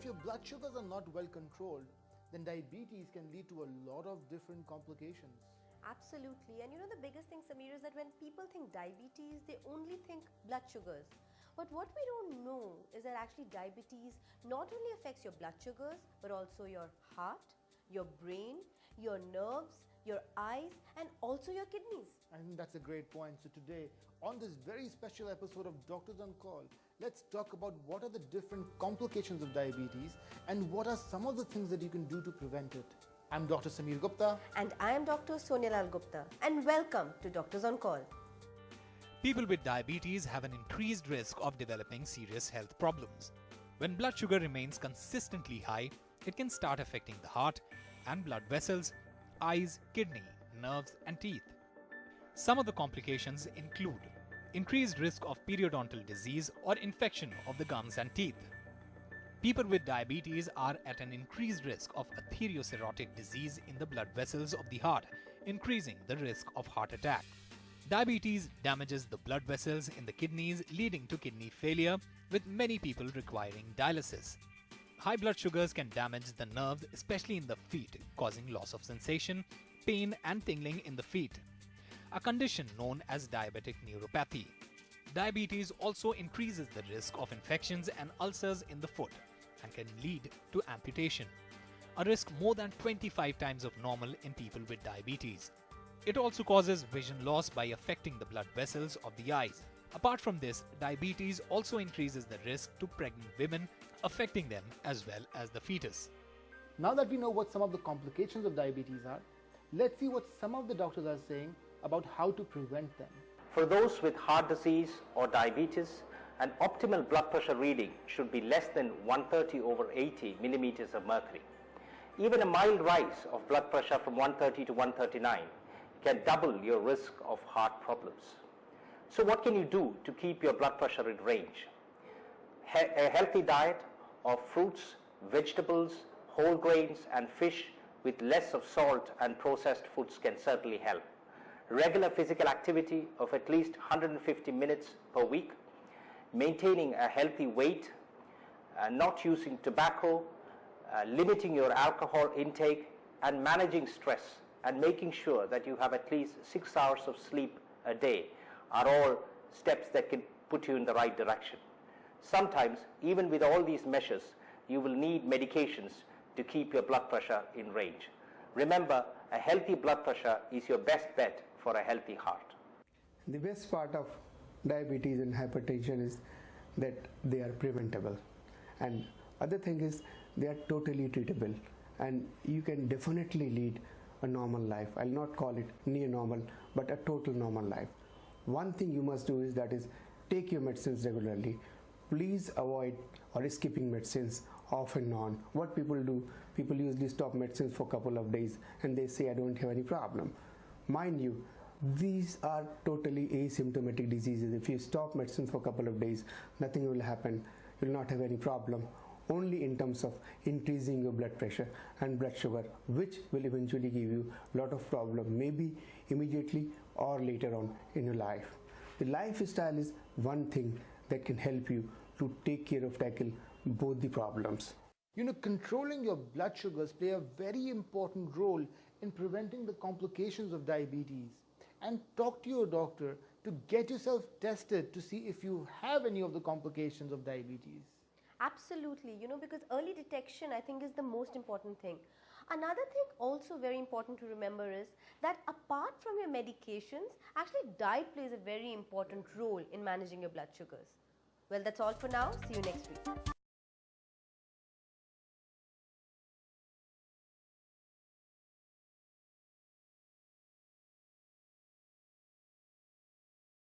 if your blood sugars are not well controlled, then diabetes can lead to a lot of different complications. Absolutely. And you know, the biggest thing, Samir, is that when people think diabetes, they only think blood sugars. But what we don't know is that actually diabetes not only affects your blood sugars, but also your heart, your brain, your nerves, your eyes, and also your kidneys. I think that's a great point. So today, on this very special episode of Doctors on Call, let's talk about what are the different complications of diabetes and what are some of the things that you can do to prevent it. I'm Dr. Samir Gupta. And I am Dr. Sonia Gupta. And welcome to Doctors on Call. People with diabetes have an increased risk of developing serious health problems. When blood sugar remains consistently high, it can start affecting the heart and blood vessels, eyes, kidney, nerves, and teeth. Some of the complications include increased risk of periodontal disease or infection of the gums and teeth. People with diabetes are at an increased risk of atherosclerotic disease in the blood vessels of the heart, increasing the risk of heart attack. Diabetes damages the blood vessels in the kidneys, leading to kidney failure, with many people requiring dialysis. High blood sugars can damage the nerves, especially in the feet, causing loss of sensation, pain, and tingling in the feet, a condition known as diabetic neuropathy. Diabetes also increases the risk of infections and ulcers in the foot and can lead to amputation, a risk more than 25 times of normal in people with diabetes. It also causes vision loss by affecting the blood vessels of the eyes. Apart from this, diabetes also increases the risk to pregnant women, affecting them as well as the fetus. Now that we know what some of the complications of diabetes are, let's see what some of the doctors are saying about how to prevent them. For those with heart disease or diabetes, an optimal blood pressure reading should be less than 130/80 millimeters of mercury. Even a mild rise of blood pressure from 130 to 139 can double your risk of heart problems. So what can you do to keep your blood pressure in range? A healthy diet of fruits, vegetables, whole grains and fish with less of salt and processed foods can certainly help. Regular physical activity of at least 150 minutes per week, maintaining a healthy weight, not using tobacco, limiting your alcohol intake, and managing stress, and making sure that you have at least 6 hours of sleep a day are all steps that can put you in the right direction. Sometimes, even with all these measures, you will need medications to keep your blood pressure in range. Remember, a healthy blood pressure is your best bet for a healthy heart. The best part of diabetes and hypertension is that they are preventable, and other thing is they are totally treatable, and you can definitely lead a normal life. I'll not call it near normal, but a total normal life. One thing you must do is that is take your medicines regularly. Please avoid or skipping medicines off and on. What people do, people usually stop medicines for a couple of days and they say I don't have any problem. Mind you, these are totally asymptomatic diseases. If you stop medicines for a couple of days, nothing will happen. You will not have any problem. Only in terms of increasing your blood pressure and blood sugar, which will eventually give you a lot of problem, maybe immediately or later on in your life. The lifestyle is one thing that can help you to take care of, tackle both the problems. You know, controlling your blood sugars play a very important role in preventing the complications of diabetes. And talk to your doctor to get yourself tested to see if you have any of the complications of diabetes. Absolutely, you know, because early detection I think is the most important thing. Another thing also very important to remember is that apart from your medications, actually diet plays a very important role in managing your blood sugars. Well, that's all for now. See you next week.